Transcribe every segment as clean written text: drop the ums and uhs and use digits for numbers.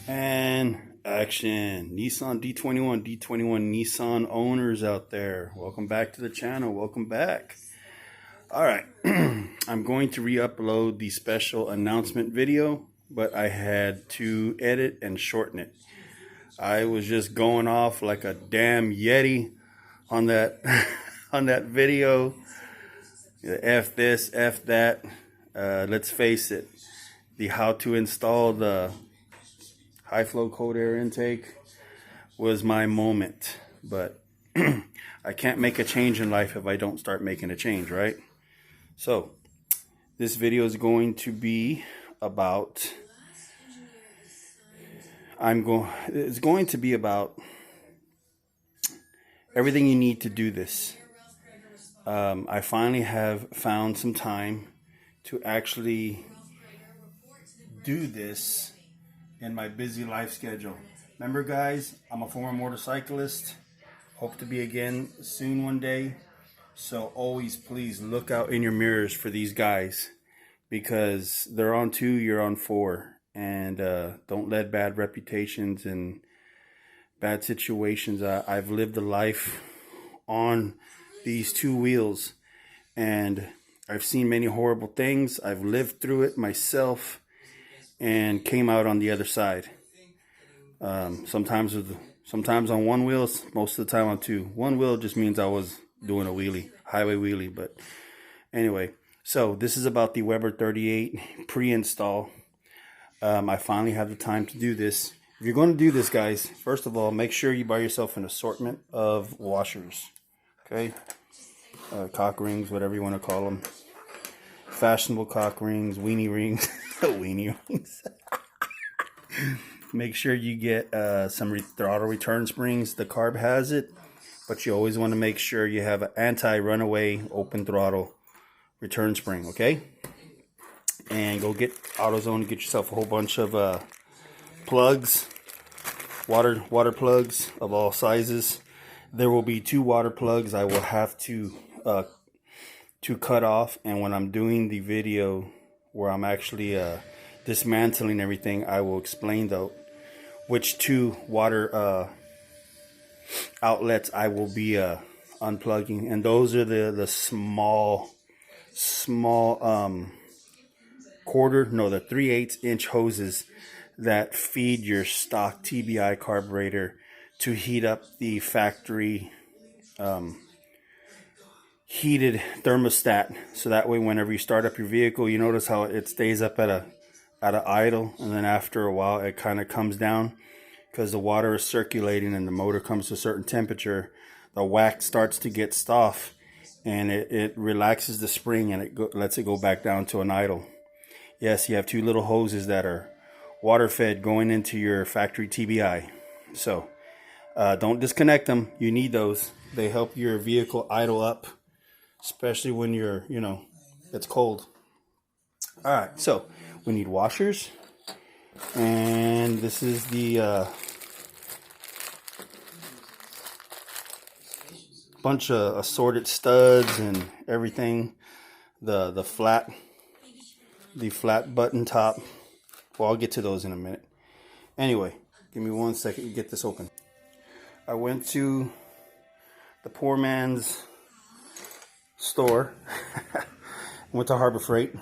And action. Nissan D21 Nissan owners out there, welcome back to the channel. Welcome back. All right. I'm going to re-upload the special announcement video, but I had to edit and shorten it. I was just going off like a damn Yeti on that on that video. F this, F that. Let's face it, the how to install the high flow cold air intake was my moment. But I can't make a change in life if I don't start making a change, right? So this video is going to be about it's going to be about everything you need to do this. I finally have found some time to actually do this in my busy life schedule. Remember, guys, I'm a former motorcyclist. Hope to be again soon one day. So always please look out in your mirrors for these guys, because they're on 2, you're on 4. And don't let bad reputations and bad situations. I've lived a life on these 2 wheels, and I've seen many horrible things. I've lived through it myself and came out on the other side. Sometimes on 1 wheel, most of the time on 2. 1 wheel just means I was doing a wheelie, highway wheelie. But anyway, so this is about the Weber 38 pre-install. I finally have the time to do this. If you're going to do this, guys, first of all, make sure you buy yourself an assortment of washers. Okay, cock rings, whatever you want to call them. Fashionable cock rings, weenie rings, weenie rings. Make sure you get some throttle return springs. The Carb has it, but you always want to make sure you have an anti-runaway open throttle return spring, okay? And go get AutoZone, get yourself a whole bunch of plugs, water plugs of all sizes. There will be 2 water plugs I will have to cut off, and when I'm doing the video where I'm actually dismantling everything, I will explain though which 2 water outlets I will be unplugging, and those are the small the 3/8 inch hoses that feed your stock TBI carburetor to heat up the factory heated thermostat, so that way whenever you start up your vehicle, you notice how it stays up at a idle, and then after a while it kind of comes down because the water is circulating and the motor comes to a certain temperature. The wax starts to get soft, and it relaxes the spring, and it lets it go back down to an idle. Yes, you have 2 little hoses that are water fed going into your factory TBI. So don't disconnect them. You need those. They help your vehicle idle up, especially when you're, it's cold. All right, so we need washers, and this is the bunch of assorted studs and everything. The flat button top. Well, I'll get to those in a minute. Anyway, give me 1 second to get this open. I went to the poor man's store. Went to Harbor Freight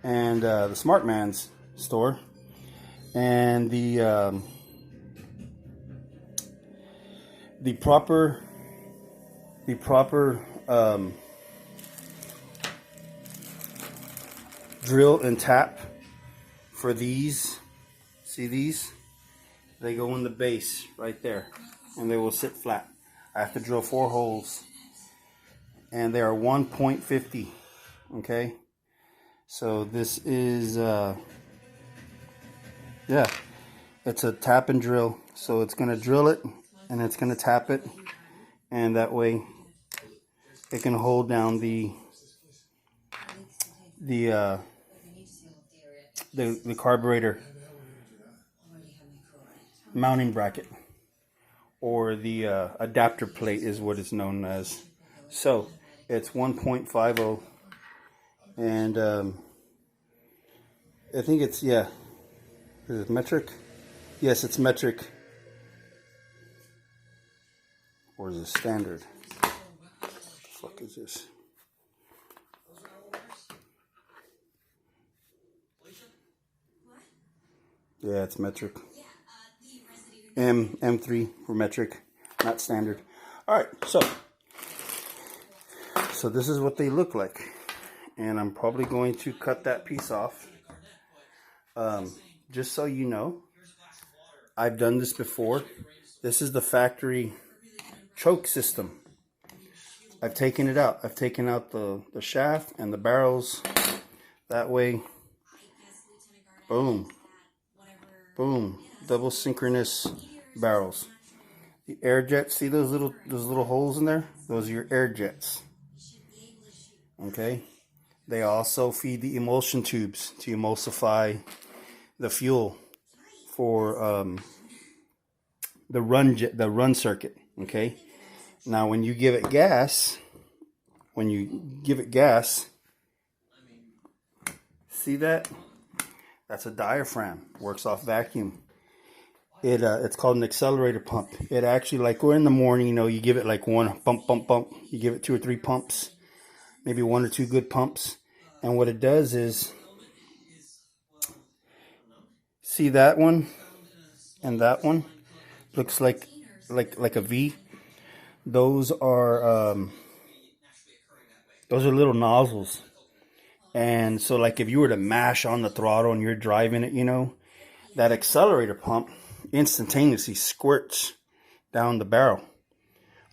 and the smart man's store, and the proper drill and tap for these. See these? They go in the base right there, and they will sit flat. I have to drill 4 holes, and they are 1.50. Okay, so this is it's a tap and drill. So it's gonna drill it, and it's gonna tap it, and that way it can hold down the carburetor mounting bracket, or the adapter plate is what it's known as. So it's 1.50, and I think it's, is it metric? Yes, it's metric. Or is it standard? What the fuck is this? Yeah, it's metric. M3 for metric, not standard. All right, so this is what they look like, and I'm probably going to cut that piece off. Just so you know, I've done this before. This is the factory choke system. I've taken it out. I've taken out the shaft and the barrels. That way, boom, boom, double synchronous barrels. The air jets, see those little holes in there? Those are your air jets. Okay. They also feed the emulsion tubes to emulsify the fuel for the run circuit. Okay. Now, when you give it gas, see that? That's a diaphragm. Works off vacuum. It's called an accelerator pump. It actually, like, we're in the morning, you know, you give it like one bump, bump, bump. You give it 2 or 3 pumps, maybe 1 or 2 good pumps. And what it does is, see that one and that one? Looks like a V. Those are little nozzles. And so, like, if you were to mash on the throttle and you're driving it, you know, that accelerator pump instantaneously squirts down the barrel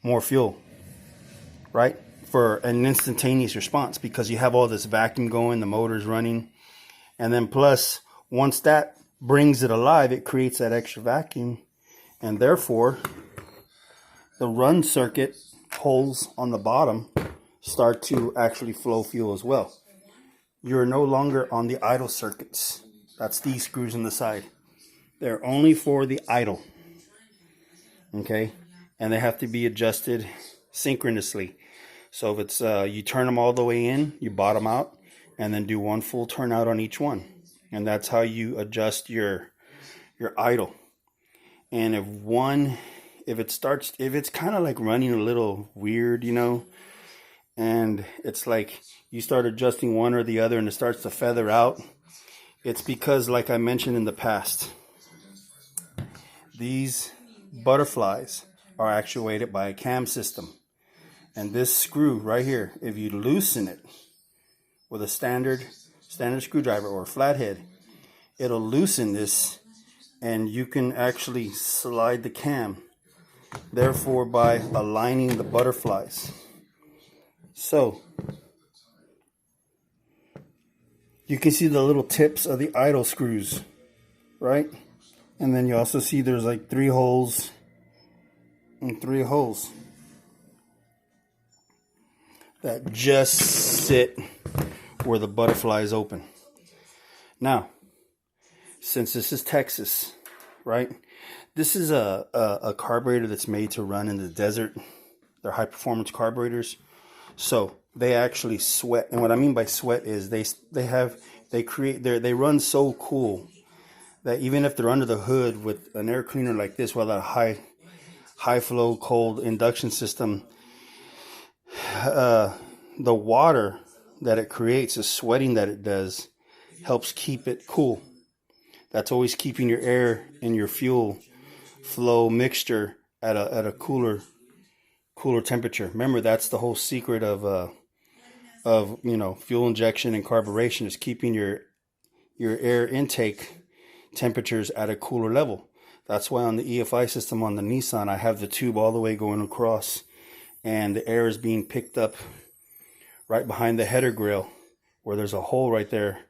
more fuel, right? For an instantaneous response, because you have all this vacuum going, the motor's running, and then plus, once that brings it alive, it creates that extra vacuum, and therefore the run circuit holes on the bottom start to actually flow fuel as well. You're no longer on the idle circuits. That's these screws in the side. They're only for the idle. Okay? And they have to be adjusted synchronously. So if it's you turn them all the way in, you bottom out, and then do 1 full turn out on each one. And that's how you adjust your idle. And if it's kind of like running a little weird, you know, and it's like you start adjusting one or the other and it starts to feather out, it's because, like I mentioned in the past, these butterflies are actuated by a cam system. And this screw right here, if you loosen it with a standard screwdriver or a flathead, it'll loosen this, and you can actually slide the cam, therefore by aligning the butterflies. So you can see the little tips of the idle screws, right? And then you also see there's like 3 holes and 3 holes that just sit where the butterflies open. Now, since this is Texas, right? This is a carburetor that's made to run in the desert. They're high performance carburetors. So they actually sweat. And what I mean by sweat is they run so cool that even if they're under the hood with an air cleaner like this, with a high flow cold induction system, the water that it creates, the sweating that it does, helps keep it cool. That's always keeping your air and your fuel flow mixture at a cooler temperature. Remember, that's the whole secret of fuel injection and carburation, is keeping your air intake temperatures at a cooler level. That's why on the EFI system on the Nissan, I have the tube all the way going across, and the air is being picked up right behind the header grill, where there's a hole right there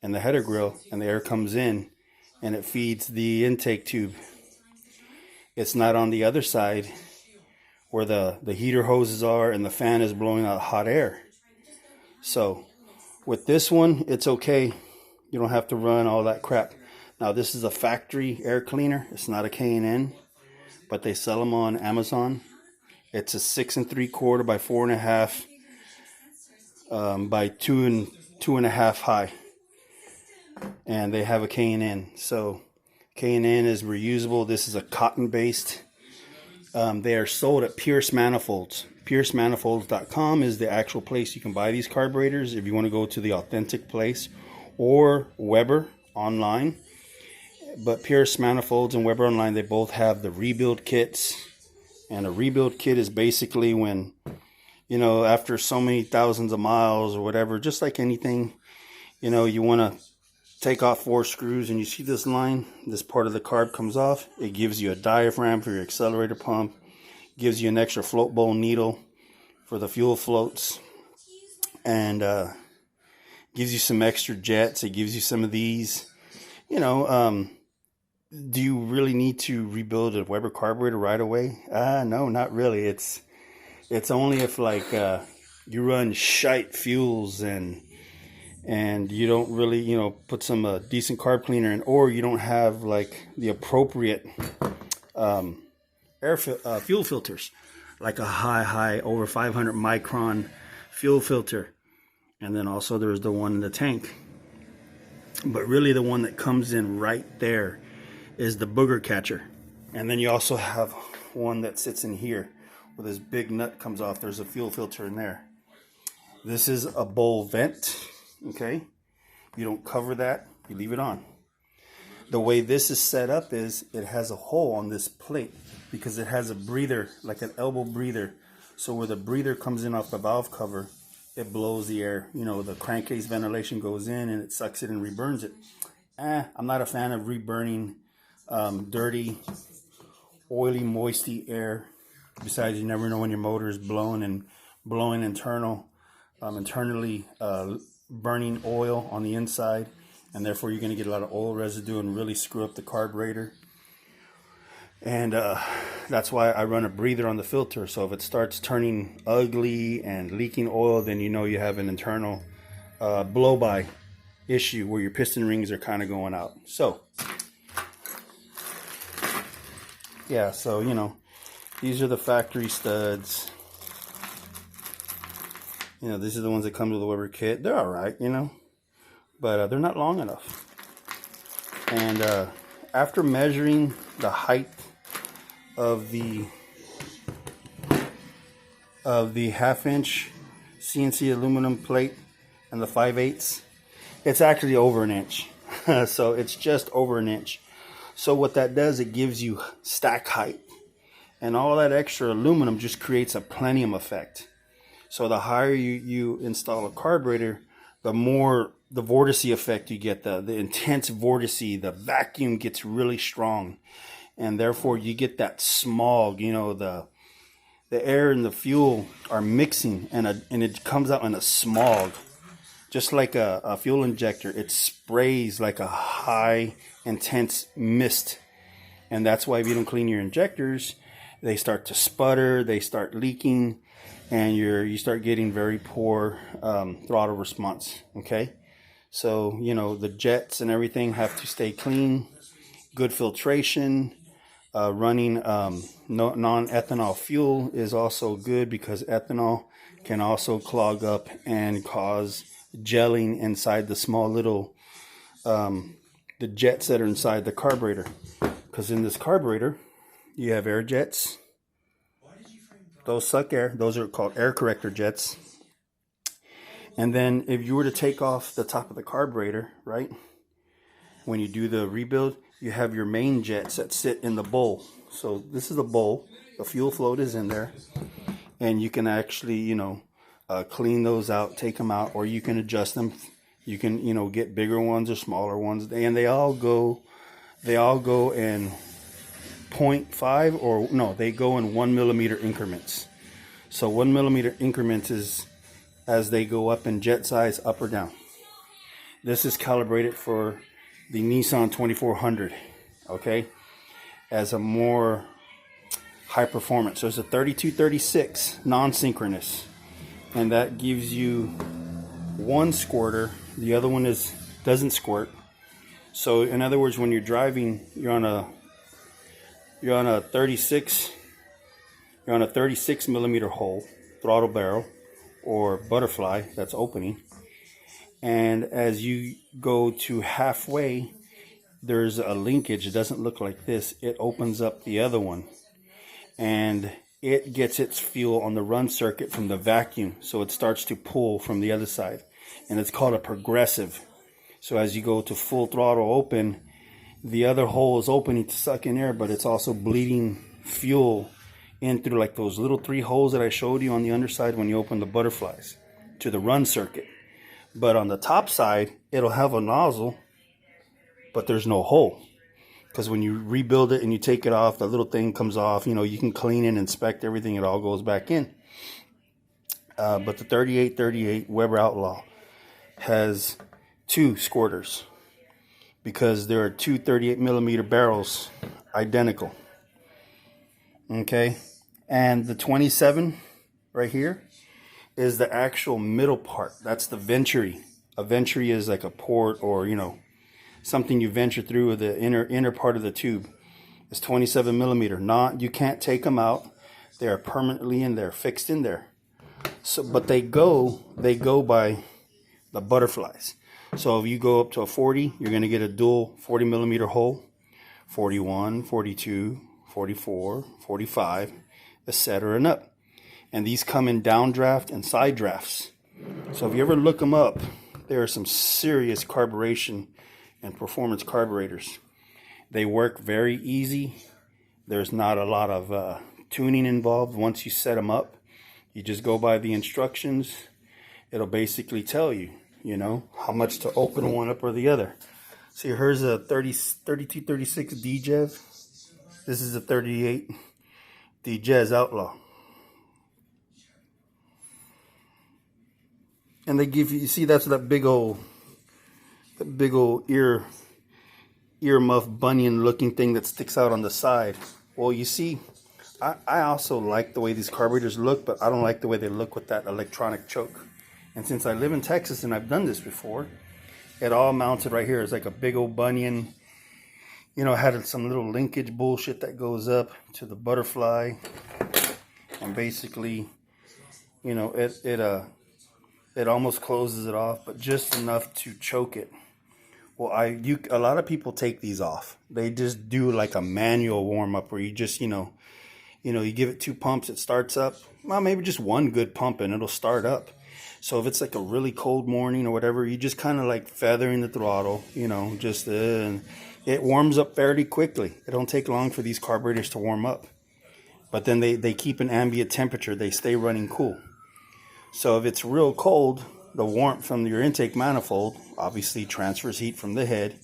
in the header grill, and the air comes in and it feeds the intake tube. It's not on the other side where the heater hoses are and the fan is blowing out hot air. So with this one, it's okay. You don't have to run all that crap. Now, this is a factory air cleaner. It's not a K&N, but they sell them on Amazon. It's a 6 3/4 by 4.5 by 2.5 high, and they have a K&N. So K&N is reusable. This is a cotton based. They are sold at Pierce Manifolds. PierceManifolds.com is the actual place you can buy these carburetors if you want to go to the authentic place, or Weber online. But Pierce Manifolds and Weber online, they both have the rebuild kits. And a rebuild kit is basically when, you know, after so many thousands of miles or whatever, just like anything, you know, you want to take off 4 screws and you see this line, this part of the carb comes off. It gives you a diaphragm for your accelerator pump, gives you an extra float bowl needle for the fuel floats, and gives you some extra jets. It gives you some of these, you know. Do you really need to rebuild a Weber carburetor right away? No, not really. It's only if like you run shite fuels and you don't really, you know, put some decent carb cleaner in, or you don't have like the appropriate fuel filters, like a high over 500 micron fuel filter. And then also there's the one in the tank. But really the one that comes in right there is the booger catcher. And then you also have one that sits in here where this big nut comes off. There's a fuel filter in there. This is a bowl vent, okay? You don't cover that, you leave it on. The way this is set up is it has a hole on this plate because it has a breather, like an elbow breather. So where the breather comes in off the valve cover, it blows the air. You know, the crankcase ventilation goes in and it sucks it and reburns it. I'm not a fan of reburning dirty, oily, moisty air. Besides, you never know when your motor is blowing internally burning oil on the inside, and therefore you're going to get a lot of oil residue and really screw up the carburetor. And that's why I run a breather on the filter. So if it starts turning ugly and leaking oil, then you know you have an internal blow-by issue where your piston rings are kind of going out. So yeah, so you know, these are the factory studs. You know, these are the ones that come with the Weber kit. They're all right, you know, but they're not long enough. And after measuring the height of the 1/2-inch CNC aluminum plate and the 5/8, it's actually over an inch. So it's just over an inch. So what that does, it gives you stack height, and all that extra aluminum just creates a plenum effect. So the higher you install a carburetor, the more the vortice effect you get, the intense vortice, the vacuum gets really strong, and therefore you get that smog. You know, the air and the fuel are mixing, and it comes out in a smog, just like a fuel injector. It sprays like a high intense mist, and that's why if you don't clean your injectors, they start to sputter, they start leaking, and you start getting very poor throttle response. Okay, so you know, the jets and everything have to stay clean, good filtration. Running non-ethanol fuel is also good, because ethanol can also clog up and cause gelling inside the small little the jets that are inside the carburetor. Because in this carburetor you have air jets. Those suck air. Those are called air corrector jets. And then if you were to take off the top of the carburetor, right, when you do the rebuild, you have your main jets that sit in the bowl. So this is the bowl. The fuel float is in there, and you can actually, you know, clean those out, take them out, or you can adjust them. You can, you know, get bigger ones or smaller ones, and they all go in 0.5, or no, they go in 1 millimeter increments. So 1 millimeter increments is as they go up in jet size, up or down. This is calibrated for the Nissan 2400, okay, as a more high performance. So it's a 3236 non-synchronous, and that gives you one squirter. The other one doesn't squirt. So in other words, when you're driving, you're on a 36 millimeter hole, throttle barrel, or butterfly that's opening. And as you go to halfway, there's a linkage. It doesn't look like this. It opens up the other one, and it gets its fuel on the run circuit from the vacuum, so it starts to pull from the other side, and it's called a progressive. So as you go to full throttle open, the other hole is opening to suck in air, but it's also bleeding fuel in through like those little 3 holes that I showed you on the underside when you open the butterflies to the run circuit. But on the top side, it'll have a nozzle, but there's no hole. Because when you rebuild it and you take it off, the little thing comes off. You know, you can clean and inspect everything. It all goes back in. But the 3838 Weber Outlaw has 2 squirters, because there are 2 38mm barrels identical. Okay, and the 27 right here is the actual middle part. That's the venturi. A venturi is like a port, or you know, something you venture through with the inner part of the tube. It's 27mm. You can't take them out. They are permanently in there, fixed in there. So, but they go by the butterflies. So if you go up to a 40, you're going to get a dual 40mm hole, 41, 42, 44, 45, etc. and up. And these come in downdraft and side drafts. So if you ever look them up, there are some serious carburation and performance carburetors. They work very easy. There's not a lot of tuning involved. Once you set them up, you just go by the instructions. It'll basically tell you, you know, how much to open one up or the other. See, here's a 3236 DJEV. This is a 38 DJEV Outlaw. And they give you see, that's that big old ear muff bunion looking thing that sticks out on the side. Well, you see, I also like the way these carburetors look, but I don't like the way they look with that electronic choke. And since I live in Texas and I've done this before, it all mounted right here. It's like a big old bunion. You know, it had some little linkage bullshit that goes up to the butterfly, and basically, you know, it almost closes it off, but just enough to choke it. Well, a lot of people take these off. They just do like a manual warm up where you just, you know, you give it 2 pumps, it starts up. Well, maybe just 1 good pump and it'll start up. So if it's like a really cold morning or whatever, you just kind of like feathering the throttle, you know, just and it warms up fairly quickly. It don't take long for these carburetors to warm up. But then they keep an ambient temperature. They stay running cool. So if it's real cold, the warmth from your intake manifold obviously transfers heat from the head,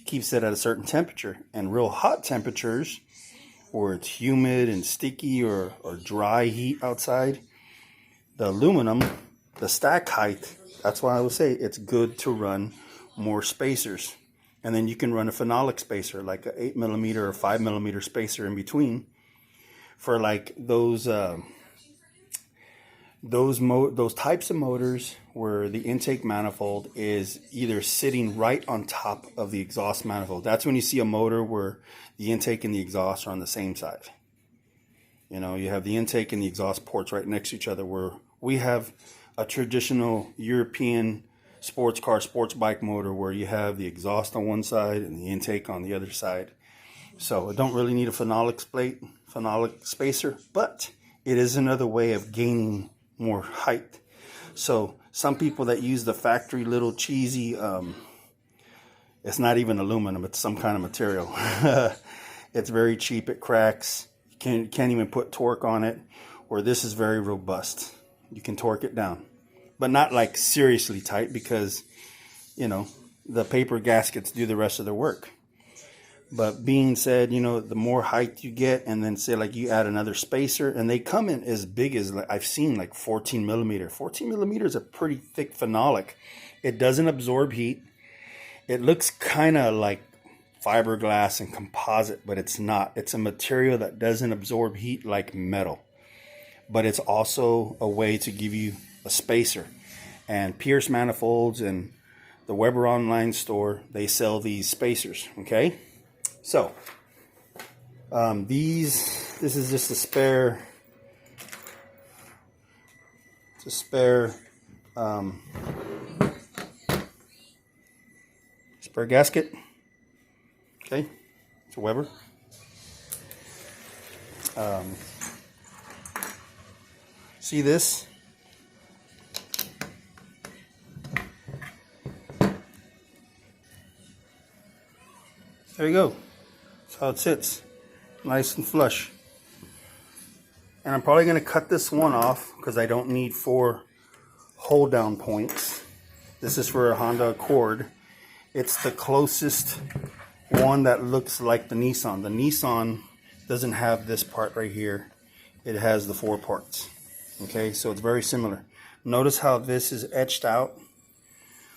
keeps it at a certain temperature. And real hot temperatures, where it's humid and sticky or dry heat outside, the aluminum, the stack height, that's why I would say it's good to run more spacers. And then you can run a phenolic spacer, like a 8mm or 5mm spacer in between, for like those types of motors where the intake manifold is either sitting right on top of the exhaust manifold. That's when you see a motor where the intake and the exhaust are on the same side. You know, you have the intake and the exhaust ports right next to each other, where we have a traditional European sports car, sports bike motor where you have the exhaust on one side and the intake on the other side. So I don't really need a phenolic spacer, but it is another way of gaining more height. So some people that use the factory little cheesy, it's not even aluminum, it's some kind of material. It's very cheap, it cracks, you can't even put torque on it, where this is very robust. You can torque it down, but not like seriously tight, because, you know, the paper gaskets do the rest of the work. But being said, you know, the more height you get, and then say like you add another spacer, and they come in as big as, like, I've seen like 14mm. 14mm is a pretty thick phenolic. It doesn't absorb heat. It looks kind of like fiberglass and composite, but it's not. It's a material that doesn't absorb heat like metal. But it's also a way to give you a spacer. And Pierce Manifolds and the Weber online store, they sell these spacers, okay? So, this is just a spare gasket. Okay, it's a Weber. See this? There you go. That's how it sits. Nice and flush. And I'm probably going to cut this one off because I don't need 4 hold down points. This is for a Honda Accord. It's the closest one that looks like the Nissan. The Nissan doesn't have this part right here. It has the 4 parts. Okay, so it's very similar. Notice how this is etched out.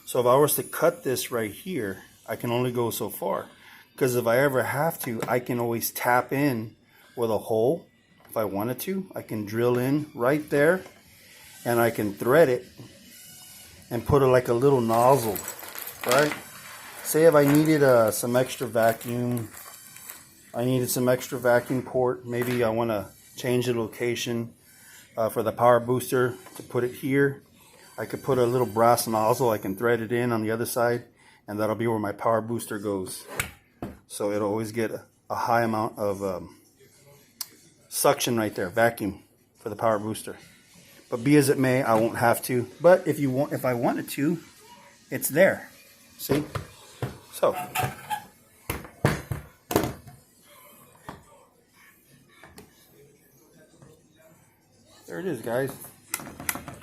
So if I was to cut this right here, I can only go so far. Because if I ever have to, I can always tap in with a hole. If I wanted to, I can drill in right there and I can thread it and put it like a little nozzle, right? Say if I needed some extra vacuum, port, maybe I want to change the location for the power booster to put it here. I could put a little brass nozzle, I can thread it in on the other side, and that'll be where my power booster goes. So it'll always get a high amount of suction right there, vacuum for the power booster. But be as it may, I won't have to. But if I wanted to, it's there. See? So there it is, guys.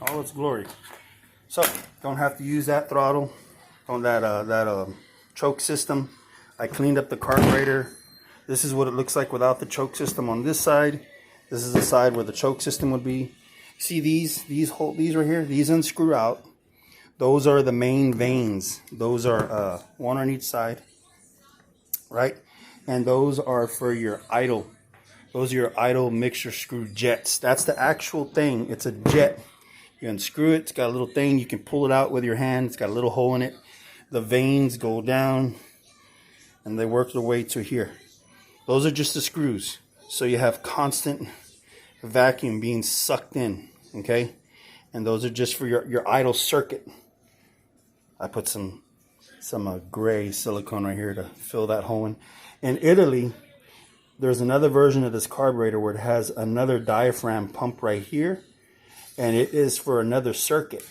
All its glory. So don't have to use that throttle on that choke system. I cleaned up the carburetor. This is what it looks like without the choke system on this side. This is the side where the choke system would be. See these right here? These unscrew out. Those are the main vanes. Those are one on each side, right? And those are for your idle. Those are your idle mixture screw jets. That's the actual thing. It's a jet. You unscrew it. It's got a little thing. You can pull it out with your hand. It's got a little hole in it. The vanes go down and they work their way to here. Those are just the screws. So you have constant vacuum being sucked in, okay? And those are just for your idle circuit. I put some gray silicone right here to fill that hole in. In Italy, there's another version of this carburetor where it has another diaphragm pump right here, and it is for another circuit.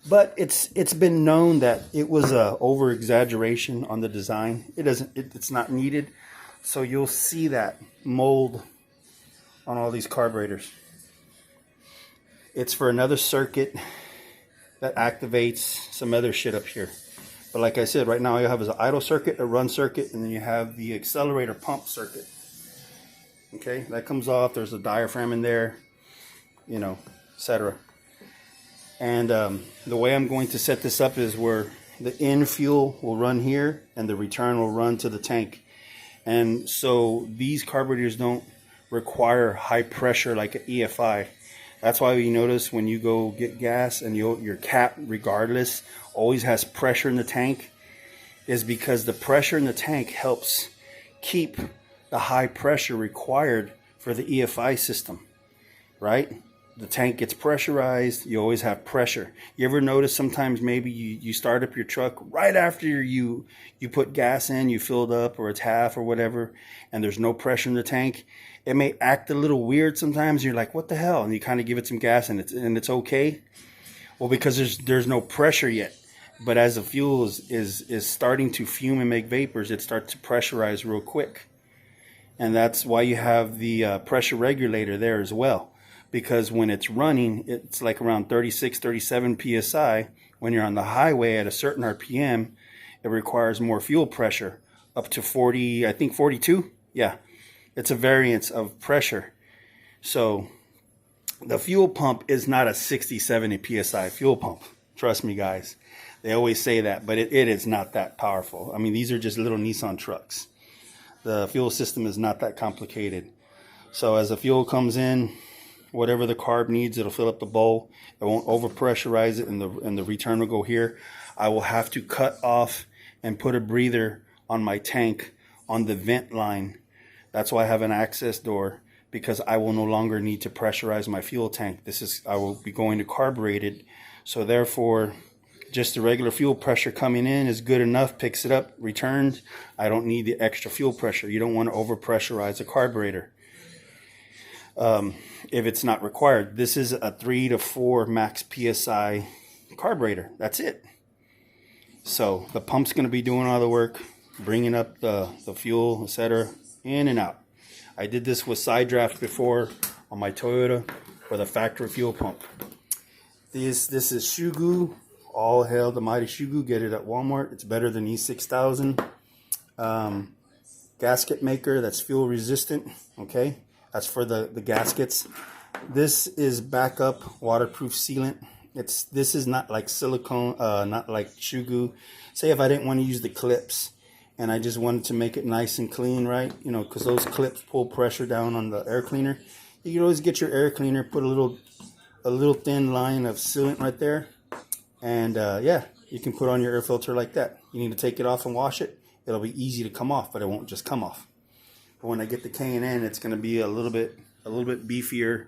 But it's been known that it was a over exaggeration on the design. It's not needed. So you'll see that mold on all these carburetors. It's for another circuit that activates some other shit up here. But like I said, right now all you have is an idle circuit, a run circuit, and then you have the accelerator pump circuit. Okay, that comes off. There's a diaphragm in there, you know, etc. And the way I'm going to set this up is where the in fuel will run here and the return will run to the tank. And so these carburetors don't require high pressure like an EFI. That's why you notice when you go get gas and your cap, regardless, always has pressure in the tank, is because the pressure in the tank helps keep the high pressure required for the EFI system, right? The tank gets pressurized, you always have pressure. You ever notice sometimes maybe you start up your truck right after you put gas in, you filled up or it's half or whatever, and there's no pressure in the tank? It may act a little weird sometimes. You're like, what the hell? And you kind of give it some gas and it's okay. Well, because there's no pressure yet. But as the fuel is starting to fume and make vapors, it starts to pressurize real quick. And that's why you have the pressure regulator there as well. Because when it's running, it's like around 36, 37 PSI. When you're on the highway at a certain RPM, it requires more fuel pressure, up to 40, I think 42. Yeah, it's a variance of pressure. So the fuel pump is not a 60, 70 PSI fuel pump. Trust me, guys. They always say that, but it is not that powerful. I mean, these are just little Nissan trucks. The fuel system is not that complicated. So as the fuel comes in, whatever the carb needs, it'll fill up the bowl. It won't over pressurize it, and the return will go here. I will have to cut off and put a breather on my tank on the vent line. That's why I have an access door, because I will no longer need to pressurize my fuel tank. I will be going to carbureted, so therefore Just the regular fuel pressure coming in is good enough, picks it up, returns. I don't need the extra fuel pressure. You don't want to over pressurize a carburetor if it's not required. This is a 3 to 4 max PSI carburetor. That's it. So the pump's going to be doing all the work, bringing up the fuel, etc., in and out. I did this with side draft before on my Toyota with a factory fuel pump. This is Shugu. All hail the mighty Shugu. Get it at Walmart. It's better than E6000. Gasket maker that's fuel resistant. Okay, that's for the gaskets. This is backup waterproof sealant. This is not like silicone, not like Shugu. Say if I didn't want to use the clips and I just wanted to make it nice and clean, right? You know, because those clips pull pressure down on the air cleaner. You can always get your air cleaner, put a little thin line of sealant right there, and yeah, you can put on your air filter like that. You need to take it off and wash it. It'll be easy to come off, but it won't just come off. But when I get the K&N, it's going to be a little bit beefier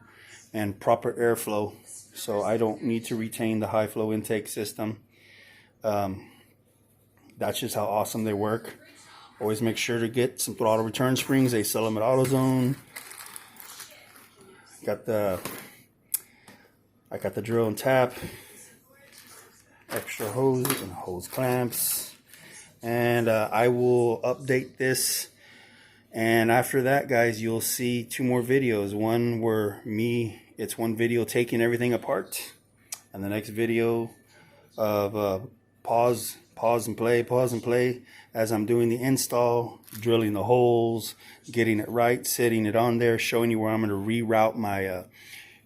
and proper airflow, so I don't need to retain the high flow intake system. That's just how awesome they work. Always make sure to get some throttle return springs. They sell them at AutoZone. I got the drill and tap, extra hose and hose clamps, and I will update this. And after that, guys, you'll see 2 more videos. One where it's one video taking everything apart, and the next video of pause and play as I'm doing the install, drilling the holes, getting it right, setting it on there, showing you where I'm going to reroute my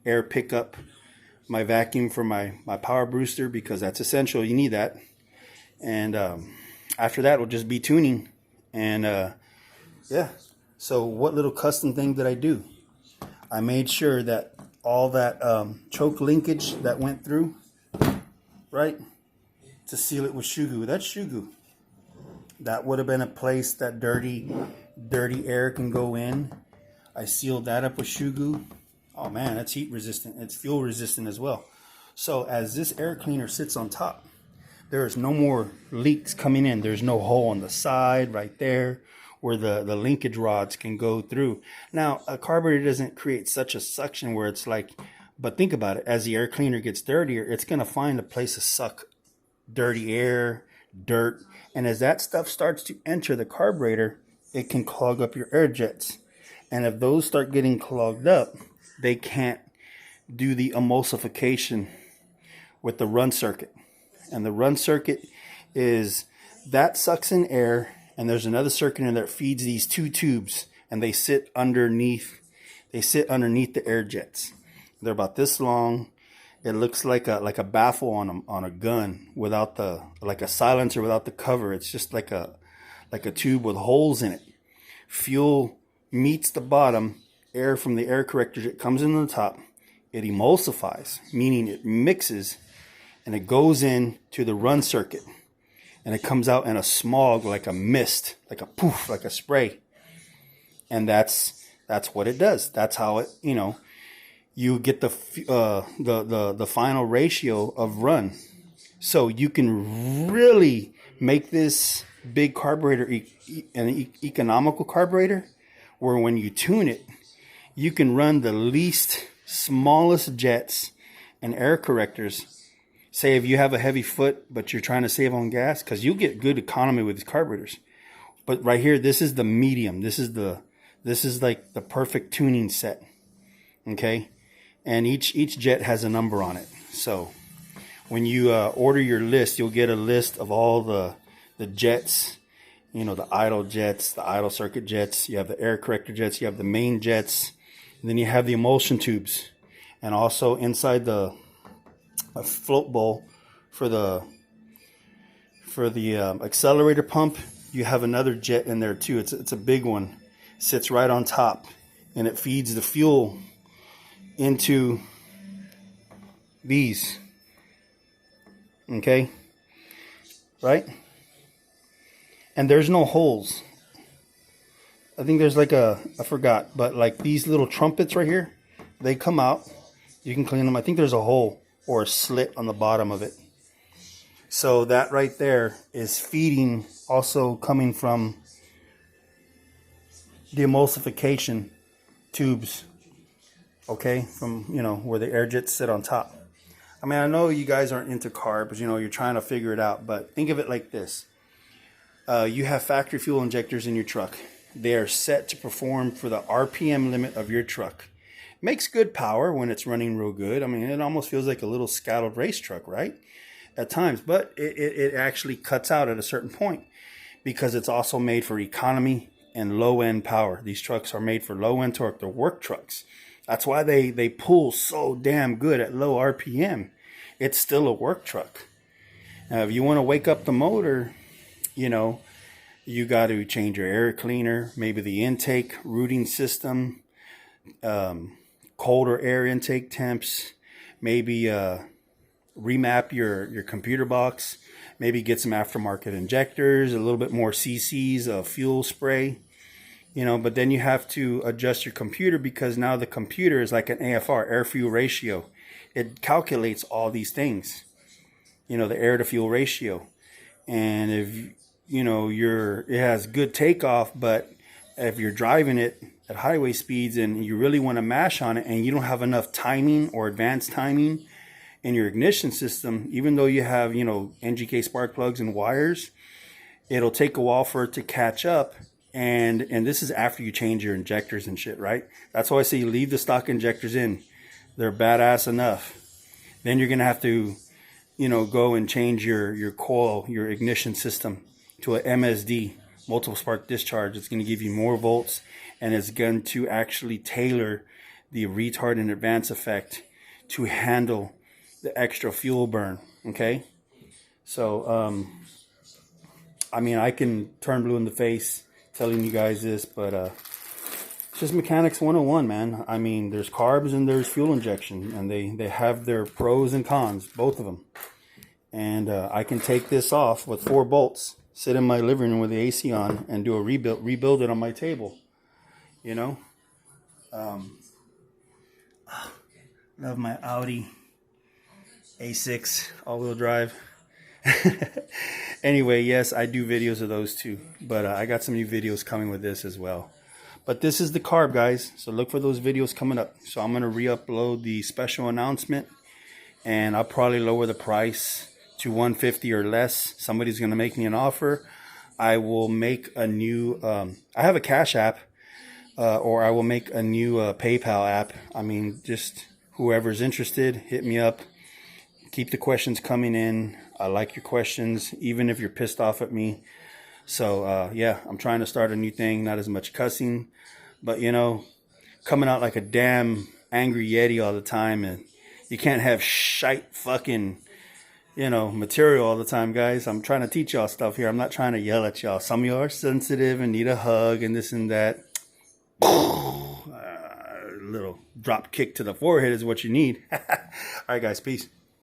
air pickup, my vacuum for my power booster, because that's essential. You need that. And after that will just be tuning. And yeah, so what little custom thing did I do? I made sure that all that choke linkage that went through, right, to seal it with Shugu. That's Shugu. That would have been a place that dirty air can go in. I sealed that up with Shugu. Oh man, that's heat resistant. It's fuel resistant as well. So as this air cleaner sits on top, there is no more leaks coming in. There's no hole on the side right there where the linkage rods can go through. Now, a carburetor doesn't create such a suction where it's like, but think about it. As the air cleaner gets dirtier, it's going to find a place to suck dirty air, dirt. And as that stuff starts to enter the carburetor, it can clog up your air jets. And if those start getting clogged up, they can't do the emulsification with the run circuit. And the run circuit is that sucks in air, and there's another circuit in there that feeds these 2 tubes, and they sit underneath the air jets. They're about this long. It looks like a baffle on a gun without like a silencer without the cover. It's just like a tube with holes in it. Fuel meets the bottom. Air from the air corrector jet comes into the top. It emulsifies, meaning it mixes, and it goes in to the run circuit, and it comes out in a smog, like a mist, like a poof, like a spray. And that's what it does. That's how it, you know, you get the final ratio of run. So you can really make this big carburetor an economical carburetor, where when you tune it, you can run the least smallest jets and air correctors. Say if you have a heavy foot but you're trying to save on gas, because you get good economy with these carburetors. But right here, this is the medium. This is like the perfect tuning set. Okay, and each jet has a number on it. So when you order your list, you'll get a list of all the jets. You know, the idle jets, the idle circuit jets. You have the air corrector jets. You have the main jets. And then you have the emulsion tubes. And also inside the float bowl for the accelerator pump, you have another jet in there too. It's a big one. Sits right on top, and it feeds the fuel into these. Okay? Right? And there's no holes. I think there's like I forgot, but like these little trumpets right here, they come out. You can clean them. I think there's a hole or a slit on the bottom of it. So that right there is feeding, also coming from the emulsification tubes, okay, from, you know, where the air jets sit on top. I mean, I know you guys aren't into carbs, you know, you're trying to figure it out, but think of it like this. You have factory fuel injectors in your truck. They are set to perform for the RPM limit of your truck. Makes good power when it's running real good. I mean, it almost feels like a little scattered race truck, right? At times, but it actually cuts out at a certain point because it's also made for economy and low-end power. These trucks are made for low-end torque. They're work trucks. That's why they pull so damn good at low RPM. It's still a work truck. Now, if you want to wake up the motor, you know, you got to change your air cleaner, maybe the intake routing system, colder air intake temps, maybe remap your computer box, maybe get some aftermarket injectors, a little bit more cc's of fuel spray, you know. But then you have to adjust your computer, because now the computer is like an AFR, air fuel ratio. It calculates all these things, you know, the air to fuel ratio. And if you know it has good takeoff, but if you're driving it at highway speeds and you really want to mash on it and you don't have enough timing or advanced timing in your ignition system, even though you have, you know, NGK spark plugs and wires, it'll take a while for it to catch up. And this is after you change your injectors and shit, right? That's why I say you leave the stock injectors in. They're badass enough. Then you're gonna have to, you know, go and change your coil, your ignition system, to a MSD, multiple spark discharge. It's going to give you more volts, and it's going to actually tailor the retard and advance effect to handle the extra fuel burn. Okay, so I mean, I can turn blue in the face telling you guys this, but it's just mechanics 101, man. I mean, there's carbs and there's fuel injection, and they have their pros and cons, both of them. And I can take this off with 4 bolts, sit in my living room with the AC on, and do a rebuild it on my table, you know. Love my Audi A6 all-wheel drive. Anyway, yes, I do videos of those too, but I got some new videos coming with this as well. But this is the carb, guys, so look for those videos coming up. So I'm going to re-upload the special announcement, and I'll probably lower the price to $150 or less. Somebody's going to make me an offer. I will make a new I have a Cash app, or I will make a new PayPal app. I mean, just whoever's interested, hit me up. Keep the questions coming in. I like your questions, even if you're pissed off at me. So yeah, I'm trying to start a new thing, not as much cussing, but you know, coming out like a damn angry Yeti all the time, and you can't have shite fucking, you know, material all the time, guys. I'm trying to teach y'all stuff here. I'm not trying to yell at y'all. Some of y'all are sensitive and need a hug and this and that. A little drop kick to the forehead is what you need. All right, guys, peace.